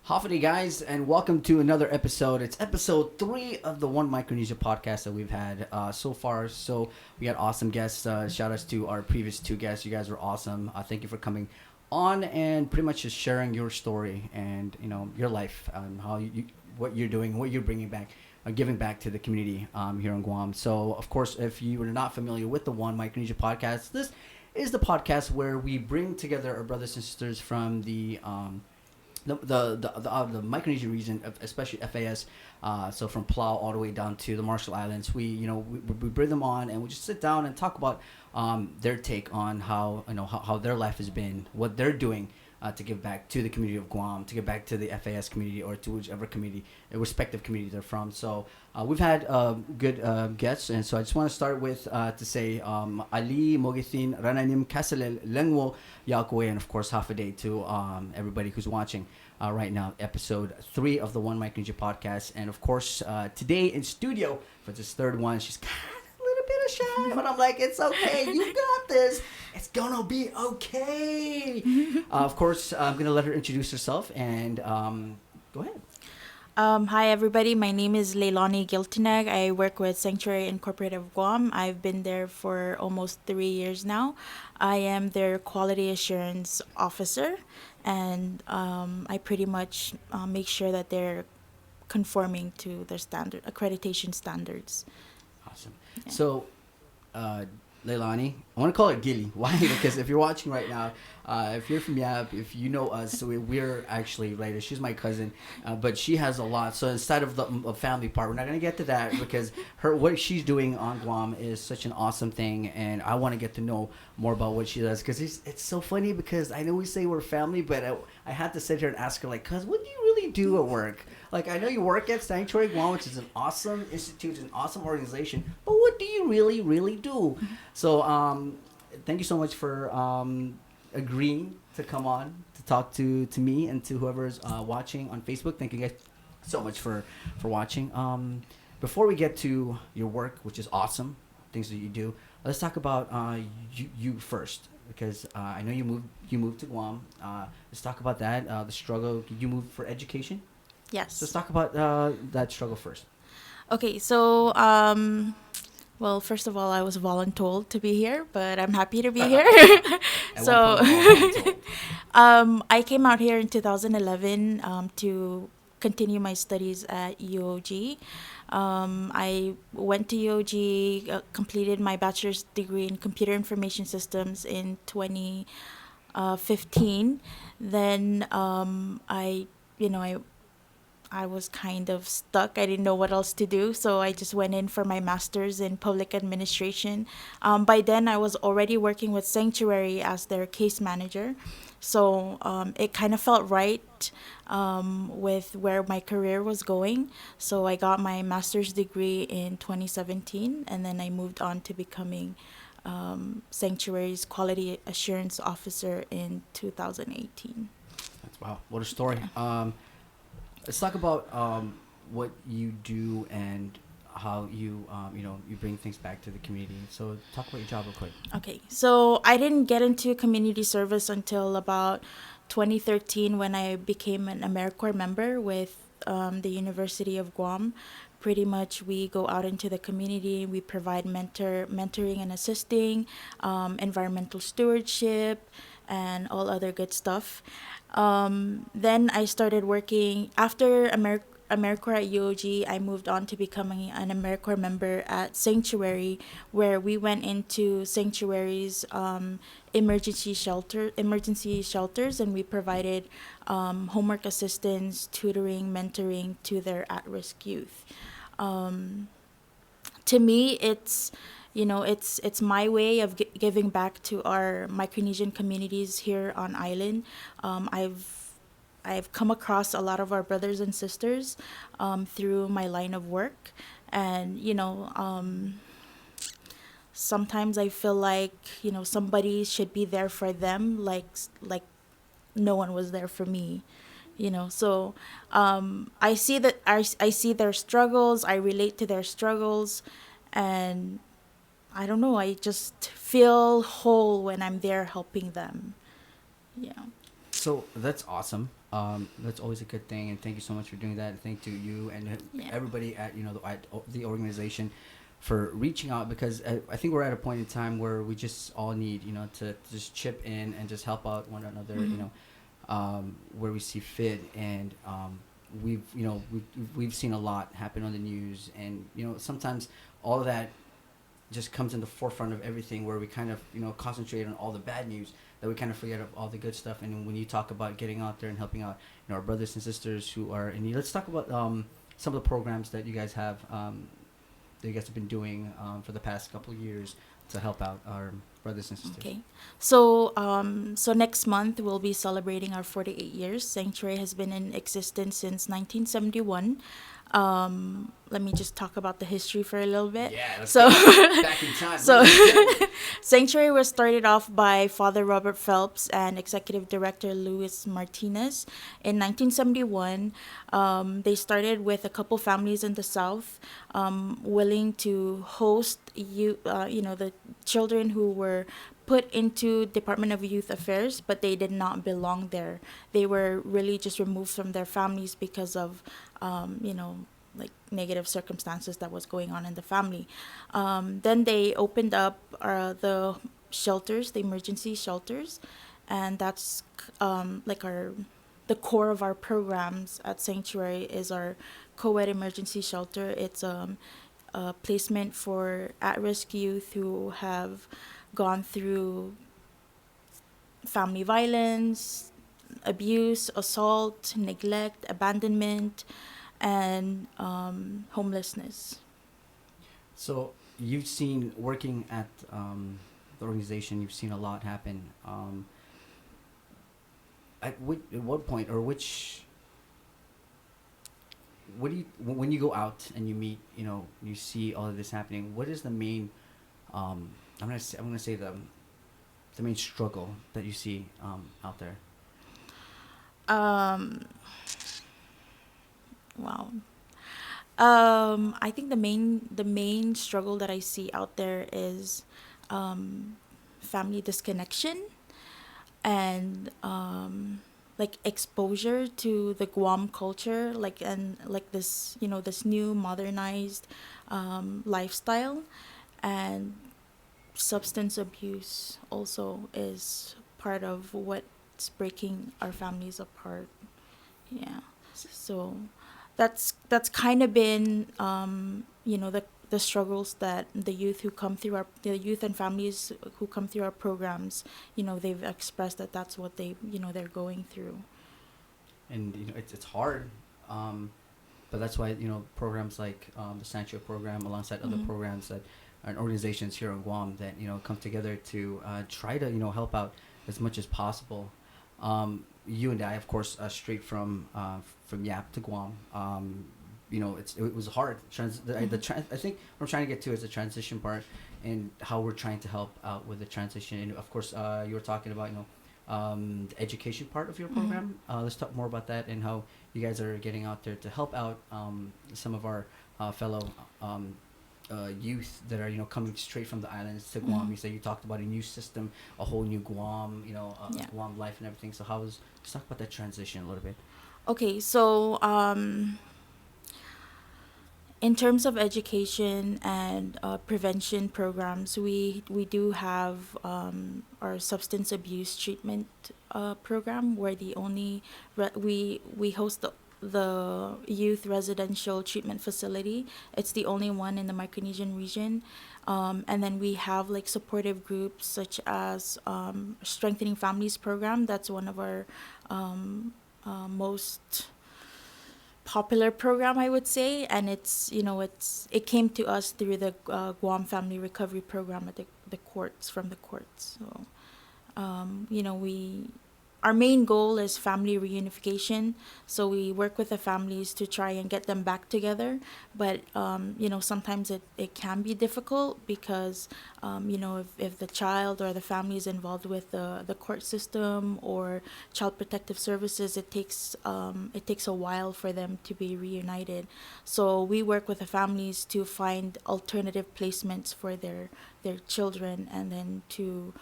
Howdy, guys, and welcome to another episode. It's episode 3 of the One Micronesia Podcast that we've had so far. So we had awesome guests. Shout outs to our previous 2 guests. You guys were awesome. Thank you for coming on and pretty much just sharing your story and your life and how what you're doing, what you're bringing back, giving back to the community here in Guam. So of course, if you are not familiar with the One Micronesia Podcast, this is the podcast where we bring together our brothers and sisters from the Micronesia region, especially FAS, so from Palau all the way down to the Marshall Islands. We bring them on and we just sit down and talk about their take on how their life has been, what they're doing to give back to the community of Guam, to give back to the FAS community or to whichever community, respective community they're from. So we've had good guests, and so I just want to start with to say Ali Mogithin Rananim Kasalel Lengwo Yakwe, and of course half a day to everybody who's watching right now, episode 3 of the One Micronesia Podcast. And of course today in studio for this third one, she's kind of a little bit of shy, but I'm like, it's okay, you got this. It's gonna be okay. Of course, I'm gonna let her introduce herself and go ahead. Hi, everybody. My name is Leilani Giltinag. I work with Sanctuary Incorporated of Guam. I've been there for almost 3 years now. I am their quality assurance officer, and I pretty much make sure that they're conforming to their accreditation standards. Awesome. Yeah. So, Leilani, I want to call her Gilly. Why? Because if you're watching right now, if you're from Yap, if you know us, so we're actually related. She's my cousin, but she has a lot. So instead of the family part, we're not going to get to that because what she's doing on Guam is such an awesome thing, and I want to get to know more about what she does because it's so funny because I know we say we're family, but I had to sit here and ask her, like, cuz what do you really do at work? Like, I know you work at Sanctuary Guam, which is an awesome institute, an awesome organization, but what do you really, really do? So, thank you so much for agreeing to come on to talk to me and to whoever's watching on Facebook. Thank you guys so much for watching. Before we get to your work, which is awesome, things that you do, let's talk about you first, because I know you moved to Guam. Let's talk about that, the struggle. You moved for education? Yes. So let's talk about that struggle first. Okay, so well, first of all, I was voluntold to be here, but I'm happy to be here. So I came out here in 2011 to continue my studies at UOG. I went to UOG, completed my bachelor's degree in computer information systems in 2015. Then I was kind of stuck. I didn't know what else to do, so I just went in for my master's in public administration. By then, I was already working with Sanctuary as their case manager, so it kind of felt right with where my career was going. So I got my master's degree in 2017, and then I moved on to becoming Sanctuary's quality assurance officer in 2018. That's wow, what a story. Let's talk about what you do and how you bring things back to the community. So talk about your job real quick. Okay, so I didn't get into community service until about 2013 when I became an AmeriCorps member with the University of Guam. Pretty much we go out into the community, we provide mentoring and assisting, environmental stewardship, and all other good stuff. Then I started working after AmeriCorps at UOG. I moved on to becoming an AmeriCorps member at Sanctuary, where we went into Sanctuary's emergency shelters, and we provided homework assistance, tutoring, mentoring to their at-risk youth. To me, it's my way of giving back to our Micronesian communities here on island. I've come across a lot of our brothers and sisters through my line of work, and sometimes I feel like somebody should be there for them, like no one was there for me. So I see their struggles, I relate to their struggles, and I don't know, I just feel whole when I'm there helping them. Yeah. So that's awesome. That's always a good thing, and thank you so much for doing that. And thank to you and Yeah. everybody at the organization for reaching out, because I think we're at a point in time where we just all need to just chip in and just help out one another. Mhm. Where we see fit, and we've seen a lot happen on the news, and sometimes all of that just comes in the forefront of everything, where we kind of concentrate on all the bad news, that we kind of forget of all the good stuff. And when you talk about getting out there and helping out our brothers and sisters who are in need, let's talk about some of the programs that you guys have that you guys have been doing for the past couple of years to help out our brothers and sisters. Okay. So next month we'll be celebrating our 48 years. Sanctuary has been in existence since 1971. Let me just talk about the history for a little bit. Yeah, let's So, go back in time. so Let's go. Sanctuary was started off by Father Robert Phelps and Executive Director Luis Martinez in 1971. They started with a couple families in the South, willing to host the children who were put into Department of Youth Affairs, but they did not belong there. They were really just removed from their families because of, like negative circumstances that was going on in the family. Then they opened up the shelters, the emergency shelters, and that's like the core of our programs at Sanctuary is our co-ed emergency shelter. It's a placement for at-risk youth who have gone through family violence, abuse, assault, neglect, abandonment, and homelessness. So you've seen, working at the organization, you've seen a lot happen. At what point, or what do you, when you go out and you meet, you see all of this happening, what is the main, I'm gonna say the main struggle that you see out there? Um, wow. I think the main struggle that I see out there is family disconnection and like exposure to the Guam culture, like and like this new modernized lifestyle, and substance abuse also is part of what's breaking our families apart. Yeah. So that's kind of been the struggles that the youth and families who come through our programs, they've expressed that that's what they're going through. And it's hard, but that's why programs like the Sancho program, alongside other Mhm. programs that and organizations here in Guam, that come together to try to help out as much as possible. You and I, of course, straight from Yap to Guam. It was hard. I think what I'm trying to get to is the transition part, and how we're trying to help out with the transition. And of course, you were talking about the education part of your Mhm. program. Let's talk more about that, and how you guys are getting out there to help out some of our fellow youth that are coming straight from the islands to Guam. Mhm. You said you talked about a new system, a whole new Guam, Yeah. Guam life and everything. So let's talk about that transition a little bit. Okay, so in terms of education and prevention programs, we do have our substance abuse treatment program, where the only we host the youth residential treatment facility. It's the only one in the Micronesian region, and then we have like supportive groups such as Strengthening Families program. That's one of our most popular program, I would say, and it came to us through the Guam Family Recovery Program at the courts, from the courts. So we our main goal is family reunification. So we work with the families to try and get them back together. But sometimes it can be difficult because if the child or the family is involved with the court system or child protective services, it takes a while for them to be reunited. So we work with the families to find alternative placements for their children, and then to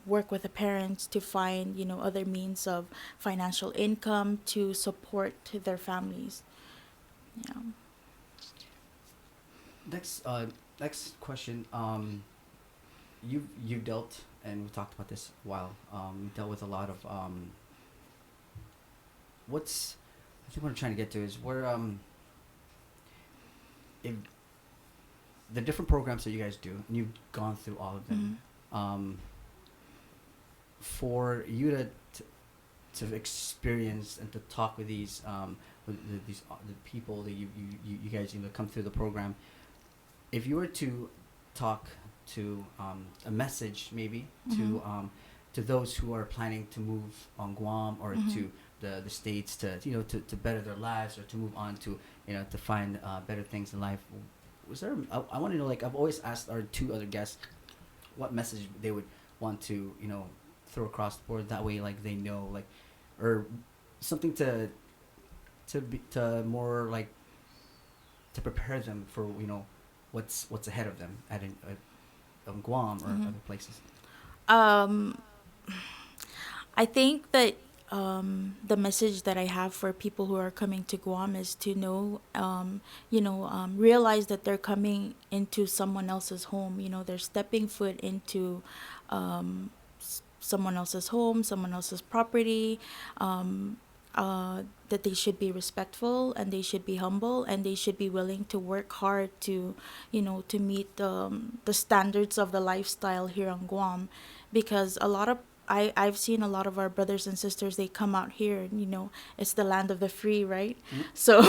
work with the parents to find, other means of financial income to support their families. Yeah. Next, next question. You've dealt, and we talked about this a while. You dealt with a lot of what's I think what I'm trying to get to is where if the different programs that you guys do, and you've gone through all of them. For you to experience and to talk with these the people that you guys come through the program, if you were to talk to a message maybe to those who are planning to move on Guam or to the states to better their lives or to move on to to find better things in life, was there I want to know, like I've always asked our two other guests what message they would want to throw across the board, that way like they know, like, or something to more like to prepare them for what's ahead of them at Guam or other places. I think that the message that I have for people who are coming to Guam is to know, realize that they're coming into someone else's home. They're stepping foot into someone else's home, someone else's property. That they should be respectful and they should be humble and they should be willing to work hard to meet the standards of the lifestyle here on Guam, because I've seen a lot of our brothers and sisters, they come out here and it's the land of the free, right? So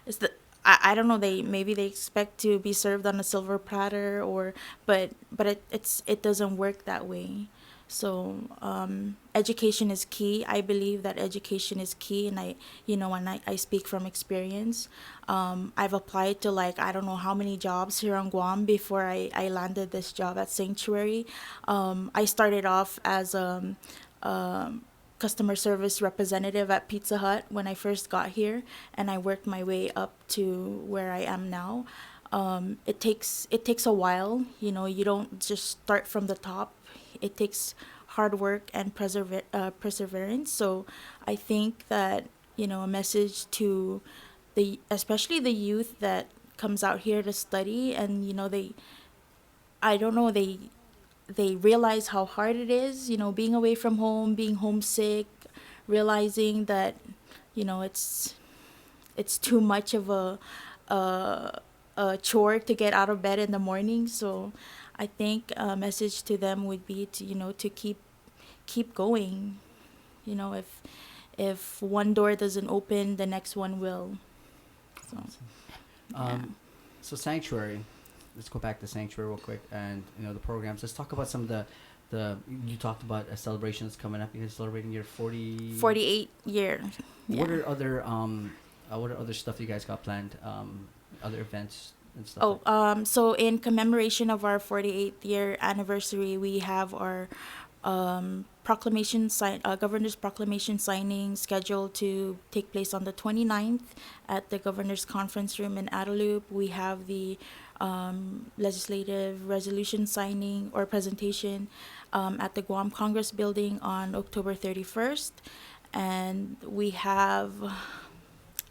it's I don't know, maybe they expect to be served on a silver platter, but it doesn't work that way. So education is key. I believe that education is key, and I speak from experience. I've applied to, like, I don't know how many jobs here on Guam before I landed this job at Sanctuary. I started off as a customer service representative at Pizza Hut when I first got here, and I worked my way up to where I am now. It takes a while. You don't just start from the top. It takes hard work and perseverance. So I think that a message to especially the youth that comes out here to study, and I don't know, they realize how hard it is, being away from home, being homesick, realizing that it's too much of a chore to get out of bed in the morning. So I think a message to them would be to keep going. If one door doesn't open, the next one will. So, yeah. So Sanctuary, let's go back to Sanctuary real quick, and the programs. Let's talk about some of the you talked about a celebration that's coming up. You're celebrating your 48 year. Yeah. What are other stuff you guys got planned? Other events and stuff. So in commemoration of our 48th year anniversary, we have our governor's proclamation signing scheduled to take place on the 29th at the governor's conference room in Adelup. We have the legislative resolution signing or presentation at the Guam Congress building on October 31st, and we have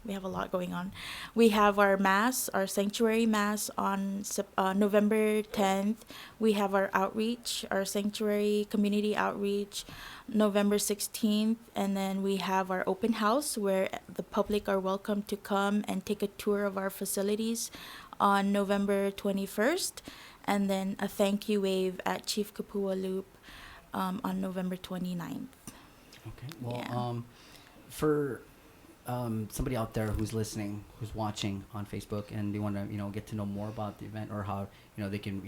a lot going on. We have our mass, our sanctuary mass on November 10th. We have our outreach, our sanctuary community outreach, November 16th. And then we have our open house where the public are welcome to come and take a tour of our facilities on November 21st. And then a thank you wave at Chief Kapua Loop on November 29th. Okay. Well, Yeah. For somebody out there who's listening, who's watching on Facebook, and they want to get to know more about the event, or how they can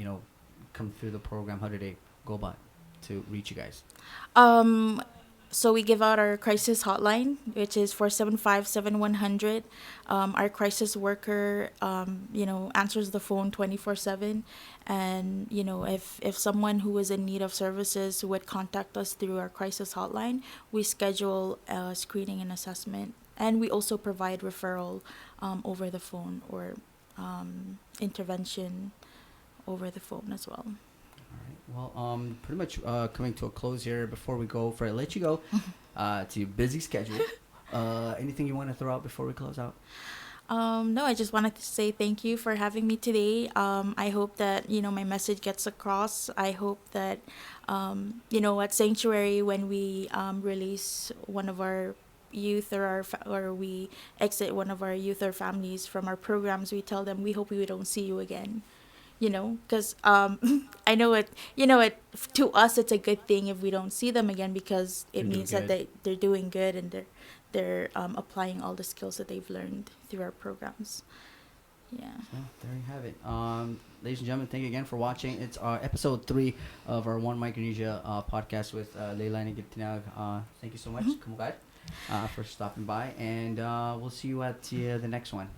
come through the program, how do they go about to reach you guys? So we give out our crisis hotline, which is 475-7100. Our crisis worker, answers the phone 24/7, and if someone who is in need of services would contact us through our crisis hotline, we schedule screening and assessment, and we also provide referral over the phone, or intervention over the phone as well. All right. Well, pretty much coming to a close here. Before we go, before I let you go, to your busy schedule. Anything you want to throw out before we close out? No, I just wanted to say thank you for having me today. I hope that, my message gets across. I hope that, at Sanctuary, when we release one of our youth or we exit one of our youth or families from our programs, we tell them we hope we don't see you again. Because I know to us it's a good thing if we don't see them again, because it You're doing means that good. they're doing good, and they're applying all the skills that they've learned through our programs. Yeah. So there you have it. Ladies and gentlemen, thank you again for watching. It's episode 3 of our One Micronesia podcast with Leilani Giltinag. Thank you so much, Kamugat, for stopping by, and we'll see you at the next one.